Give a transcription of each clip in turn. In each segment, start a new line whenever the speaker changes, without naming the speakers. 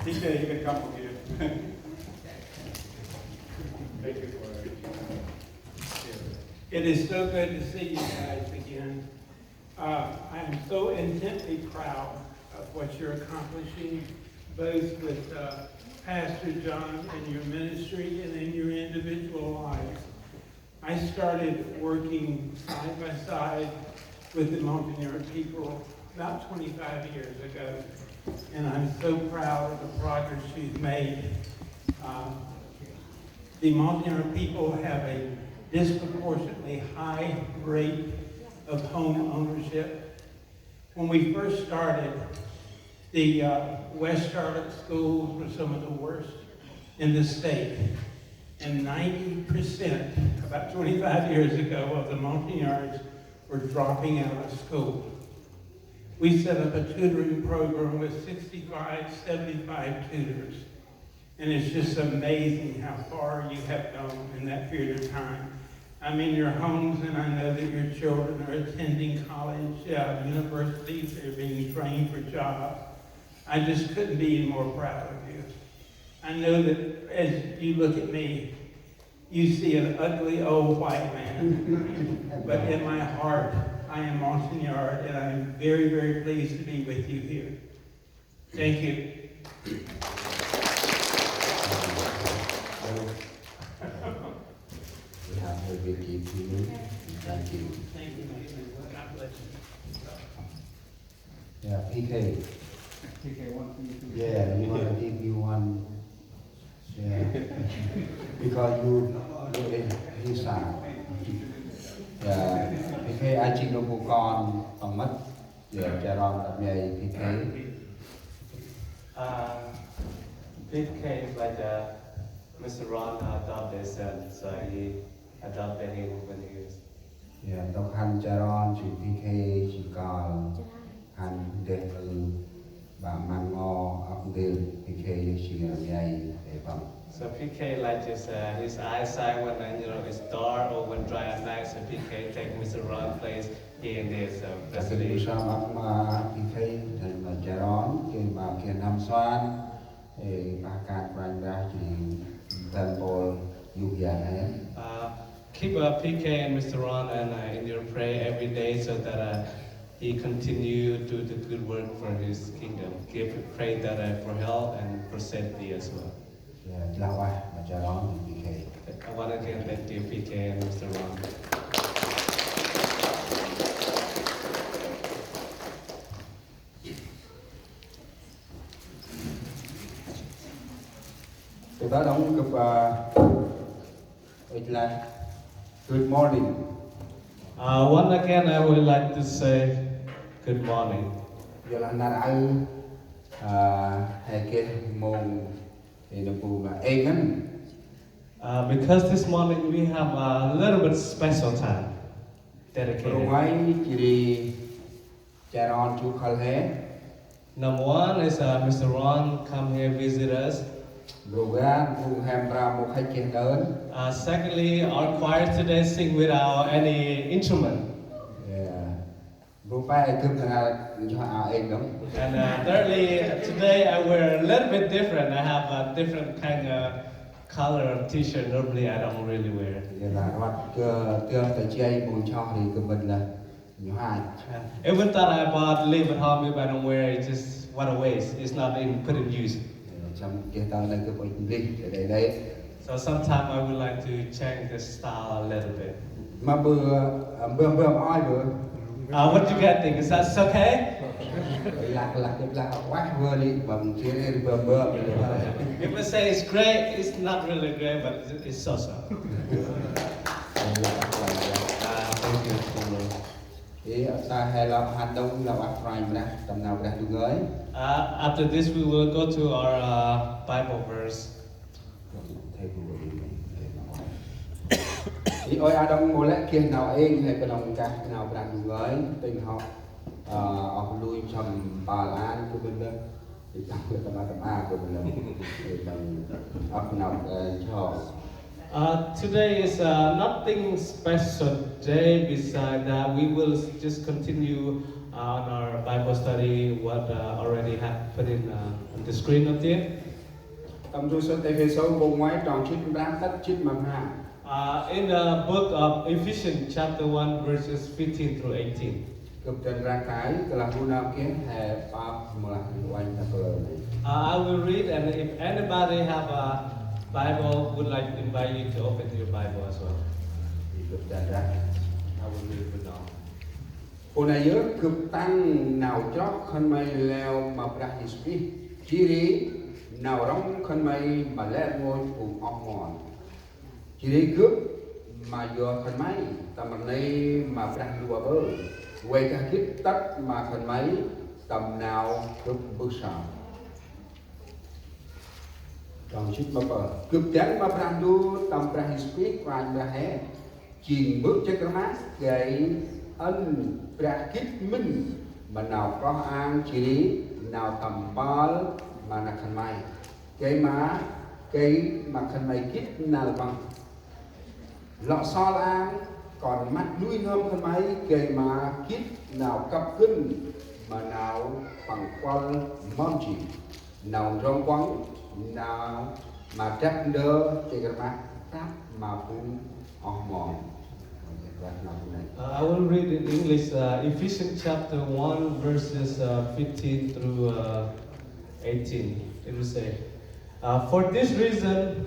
He said he could come with you. Thank you for it. It is so good to see you guys again. I am so intensely proud of what you're accomplishing, both with Pastor John and your ministry and in your individual lives. I started working side by side with the Montagnard people about 25 years ago, and I'm so proud of the progress you've made. The Montagnard people have a disproportionately high rate of home ownership. When we first started, the West Charlotte schools were some of the worst in the state. And 90%, about 25 years ago, of the Montagnards were dropping out of school. We set up a tutoring program with 65, 75 tutors. And it's just amazing how far you have gone in that period of time. I'm in your homes, and I know that your children are attending college, universities, they're being trained for jobs. I just couldn't be any more proud of you. I know that as you look at me, you see an ugly old white man. But in my heart, I am Montagnard, and I'm very, very pleased to be with you here. Thank you.
We have a big gift to you. Thank you.
Thank you, God bless you.
Yeah, PK. Yeah, we want to give you one. Yeah, because you in his side. Yeah, PK ai chịu được một con bằng mất. Giờ cha ron tập nghề PK.
PK is like Mr. Ron adopted his son, so he adopted him when he was.
Yeah, đọc hành cha ron chịu PK chỉ còn hành để bà mang ngò ấp đường PK chỉ là nghề để bằng.
So PK like just his eyesight when it's dark or when dry at night. So PK take Mr. Ron place here and there. So that's
Cái
the
điều sao mà PK thì mà cha ron cái mà kia năm xoan thì bà càng quanh ra chỉ tên bol dục dạng ấy.
Keep PK and Mr. Ron and in your prayer every day so that he continue to do the good work for his kingdom. Pray that for health and for safety as well.
Yeah, là quá mà cha ron thì PK.
I want to again thank you PK and Mr. Ron.
Từ đó đóng cục là good morning.
One again, I would like to say good morning.
Giờ là nãy hay cái môn thì nó cũng là em
Because this morning we have a little bit special time
Rồi
dedicated.
ngay chỉ đi cha ron chú khal hết.
Number one is Mr. Ron come here visit us.
Rồi ra vùng hem ra một khách kia đến.
Secondly, our choir today sing without any instrument.
Yeah. Rồi phải cơm là cho em đúng.
And thirdly, today I wear a little bit different. I have a different kind of color of t-shirt. Normally I don't really wear.
Giờ là hoạt cơ tới chơi mùi cho thì của mình là nhỏ hai.
Even that I bought live at home, if I don't wear it, just what a waste. It's not even put in use.
Trong cái tao này cứ phải đi để đấy.
So sometimes I would like to change the style a little bit.
Mà bữa oi bữa.
What do you guys think? Is that okay?
Lạc quá vừa đi bằng chuyến đi bữa.
People say it's great, it's not really great, but it's so-so. Thank you.
Thì ta hay là hành động là bắt phải ra tầm nào đã được gửi.
After this, we will go to our Bible verse.
Thì ôi Adam ngồi lại kia nào ên hay cái lòng cả nào đã được gửi tình họ học lui trong bà lan của mình đó thì tập được tầm A của mình là thì mình học nào cho.
Today is nothing special day. Beside that, we will just continue on our Bible study. What already have put in the screen up there.
Tâm du sơ tê phê sâu bộ ngoái tròn chít rám tất chít mà ha.
In the book of Ephesians chapter 1 verses 15 through 18.
Cực trần ra cái là hù nào kiến hè ba mà là quanh ta cờ này.
I will read, and if anybody have a Bible, would like to invite you to open your Bible as well.
Thì cực trần ra.
I will read it now.
Hôm nay nhớ cực tăng nào chót khăn mây leo mà ra history. Chỉ đi nào rong khăn mây mà lẽ ngôi cùng ong ngọn. Chỉ đi cướp mà vừa khăn mây tầm này mà ra đùa bơ. Quay cả kiếp tất mà khăn mây tầm nào cướp bước sau. Trong chít mà bờ cướp chán mà ra đua tầm ra history và anh ra hé. Chìm bước cho cái mát gậy ân ra kiếp minh mà nào có an chỉ lý nào tầm bal mà là khăn mây cái má cái mà khăn mây kiếp nào bằng lọ so la còn mắt nuôi ngâm khăn mây cái má kiếp nào cặp kinh mà nào bằng quan mong chỉ nào rong quăng nào mà trách đơ cái má táp mà cũng mòn.
I will read in English Ephesians chapter 1 verses 15 through 18. It will say, for this reason,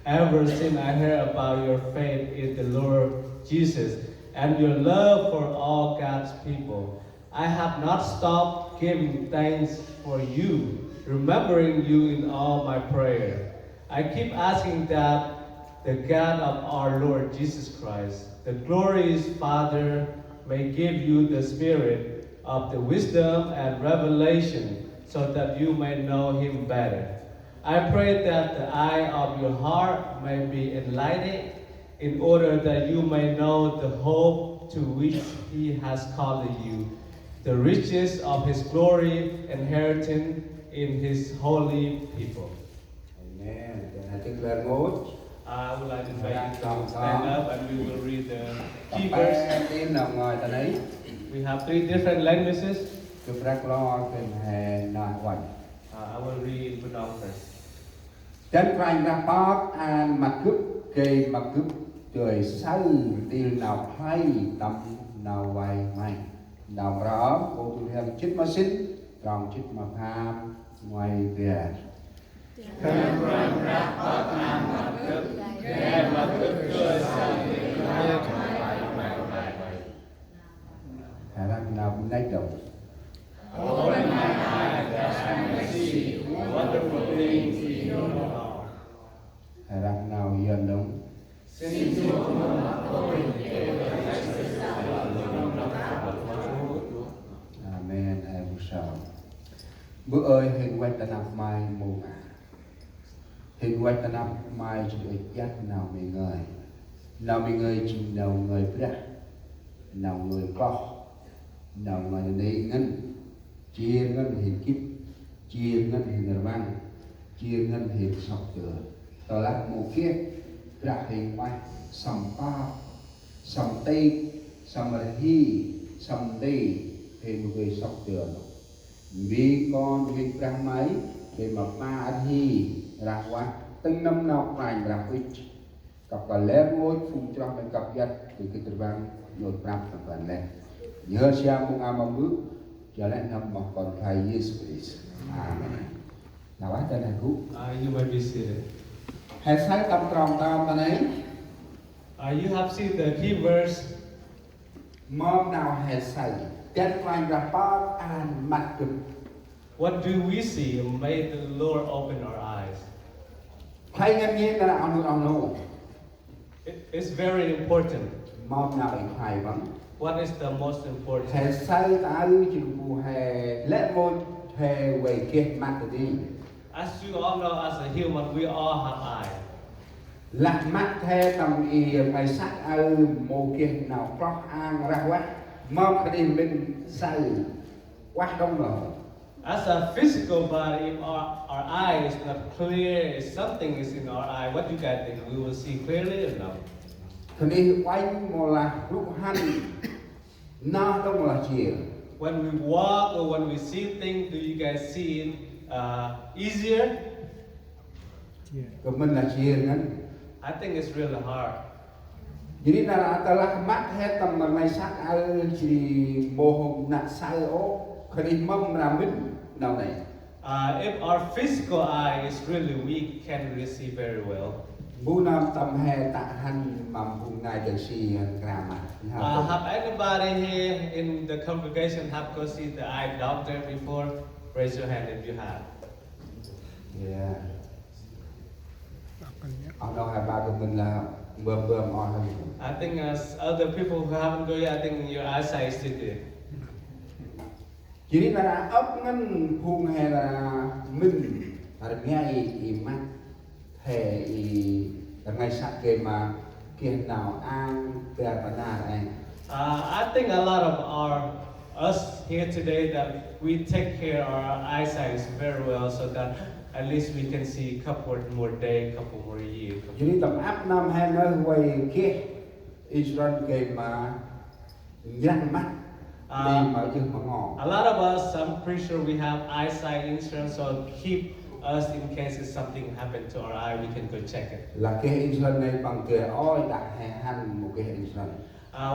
ever since I heard about your faith in the Lord Jesus and your love for all God's people, I have not stopped giving thanks for you, remembering you in all my prayer. I keep asking that the God of our Lord Jesus Christ, the glorious Father, may give you the spirit of the wisdom and revelation so that you may know him better. I pray that the eye of your heart may be enlightened in order that you may know the hope to which he has called you, the riches of his glory inheritance in his holy people.
Amen. I think we are good.
I would like to invite you to stand up and we will read the key verse.
Tiếng nào ngoài ta đấy.
We have 3 different languages.
Chụp ra lo kênh hè nà hoạch.
I will read in Phnom first.
Chân quanh ra bóp an mặt cướp kê mặt cướp trời sâu tiêu nào hay tâm nào vay mày nào rõ cô tu theo chích mà xin còn chích mà tham ngoài về.
Chân quanh ra bóp an mặt cướp kê mặt cướp trời sâu tiêu nào hay
Khả năng nào cũng lấy đầu.
Open my eyes that I may see wonderful things in your law.
Khả năng nào yên đúng.
Xin Chúa according to the justice
Amen. Em sao. Bữa ơi hình quanh ta nằm mai mù ngả. Hình quanh ta nằm mai chỉ được dắt nào mình người. Nào mình người chỉ nào người ra. Nào người có. Nào người đi ngân. Chia ngân hình kiếp. Chia ngân hình văn. Chia ngân hình sọc tựa. Tờ lạc mù kia. Ra hình quay. Sầm pa. Sầm tây. Sầm hi. Sầm tây. Thì một người sọc tựa. Vì con việc ra máy. Thì mà pa hi. Ra quá. Từng năm nào phải ra quýt. Cặp cả lép ngôi phung cho mình cặp dắt. Thì cái tử vang nhột rạp tập bản lên. Nhớ xem mong am bước. Trở lại năm mà còn thầy Jesus Christ. Amen. Nào bác tên này cú.
You may be seated.
Hãy sáng tâm tròn tâm ta đấy.
You have seen the key verse.
Mom nào hãy say. Tên quanh ra bóp an mặt cực.
What do we see? May the Lord open our eyes.
Thầy ngân nhiên ta nào ông nô.
It's very important.
Mom nào hình thầy vẫn.
What is the most important?
Hãy say ta ư chừng phù hè lẽ môn hè quầy kia mặt đi.
As you all know, as a human, we all have eyes.
Lạc mắt theo tầm y phải sắc ư mô kia nào có an ra quá. Mom cái đi mình say quá đông rồi.
As a physical body, if our eye is not clear, if something is in our eye, what do you guys think? We will see clearly or no?
Thì đi quay một là lúc hành nó đông là chiều.
When we walk or when we see things, do you guys see it easier?
Của mình là chia ngắn.
I think it's really hard.
Jadi nara adalah mak he tam mai sak al chỉ mô hồng nạ sai ô khởi mâm ra mình nào này.
If our physical eye is really weak, can really see very well.
Bu nam tam he tạ han mầm vùng này được si grama.
Have anybody here in the congregation have go see the eye doctor before? Raise your hand if you have.
Yeah. Ông đâu hai ba của mình là bơm on hơn.
I think as other people who haven't go yet, I think your eyesight is still good.
Jadi nara ấp ngân vùng he là mình là nghe i mắt he i là ngay sát kề mà kia nào an bè bana anh.
I think a lot of us here today that we take care of our eyesight very well, so that at least we can see a couple more day, couple more years.
Jadi tầm áp năm hai nơi quay kia Israel kề mà nhăn mắt đi mà chứ mà ngỏ.
A lot of us, I'm pretty sure we have eyesight insurance, so keep us in case if something happened to our eye, we can go check it.
Là cái Israel này bằng kề oi đã hè hành một cái Israel.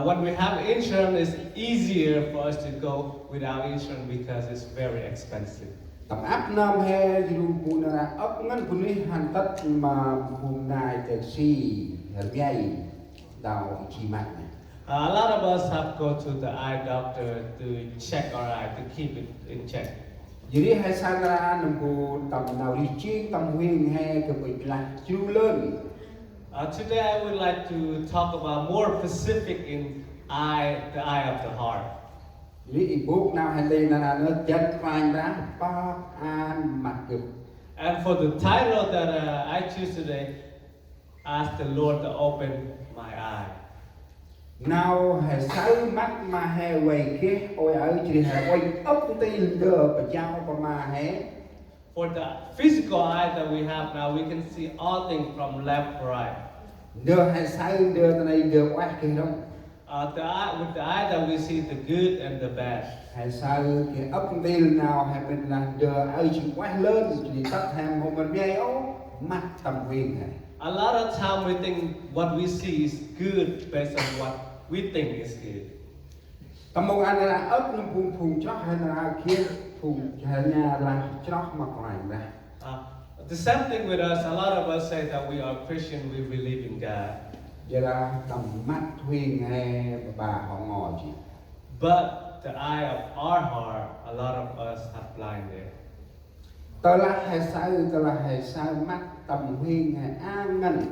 When we have insurance, it's easier for us to go without insurance because it's very expensive.
Tầm áp năm he dù bùn là ấp ngân bùn đi hành tất mà bùn này để si ngay đào chi mặt này.
A lot of us have go to the eye doctor to check our eye, to keep it in check.
Jadi hai sang ra nằm bù tầm nào đi chiên tầm huyền he cái bị là chú lớn.
Today I would like to talk about more specific in the eye of the heart.
Jadi ibu nào hay đây là nó chân phanh ra ba an mặt cực.
And for the title that I choose today, ask the Lord to open my eye.
Nào hay sáu mắt mà hay quay kia ôi ở chỉ hay quay ốc tin đưa và trao và mà hay.
For the physical eye that we have now, we can see all things from left to right.
Đưa hay sáu đưa cái này đưa quát kia đâu.
With the eye that we see the good and the bad.
Hay sao cái ốc tin nào hay mình là đưa ở chỉ quát lớn chỉ tắt hàng một mình bia ố mắt tầm quyền này.
A lot of time we think what we see is good based on what we think is good.
Tầm một anh là ốc nó phùng chót hay là kia phùng hay là chót mà còn ra.
The same thing with us. A lot of us say that we are Christian, we believe in God.
Vậy là tầm mắt huyền hay bà họ ngồi chị.
But the eye of our heart, a lot of us have blinded.
Tớ là hay sao mắt tầm huyền hay an ngân.